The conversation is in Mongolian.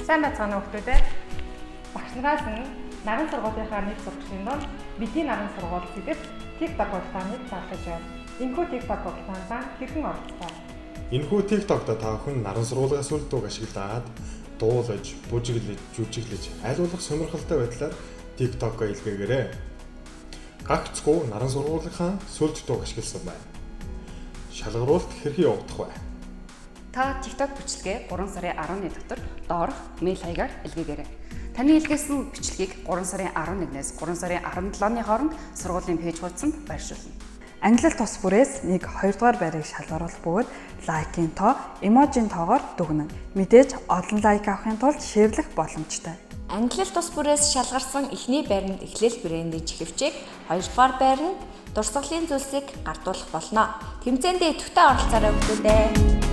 Сайн байцгаана хүмүүстээ. Багш нараас нь наран сургуулийнхаа нэг сурагчдын донд бидний наран сургууль гэдэг TikTok хуудасыг заалгаж байна. Энэхүү TikTok хуудасанд хэрхэн оролцсон? Энэхүү TikTok-д та бүхэн наран сургуулийн сүлд дууг ашиглаад дуулаж, бүжиглэж, жүжиглэж, аль болох сонирхолтой байдлаар TikTok-оо илгээгээрэй. Гагцгүй наран сургуулийнхаа сүлд дууг ашигласан байна. Шалгаруулалт хэрхэн явагдах вэ? Та TikTok бичлэгээ 3 сарын 11 дотор доорх мэйл хаягаар илгээгээрэй. Таны илгээсэн бичлэгийг 3 сарын 11-ээс 3 сарын 17-ны хооронд сургуулийн пэйж хуудсанд байршуулна. Англи тус бүрээс 1, 2 дугаар байрыг шалгаруулах бөгөөд лайкийн тоо, эможийн тоогоор дүгнэн. Мэдээж олон лайк авахын тулд шеэрлэх боломжтой. Англи тус бүрээс шалгарсан эхний байранд эхлэл брэндийн чихвчийг, 2 дугаар байранд дурсгалын зүйлсийг гартуулах болно. Тэмцээндээ идэвхтэй оролцоорой хүмүүстээ.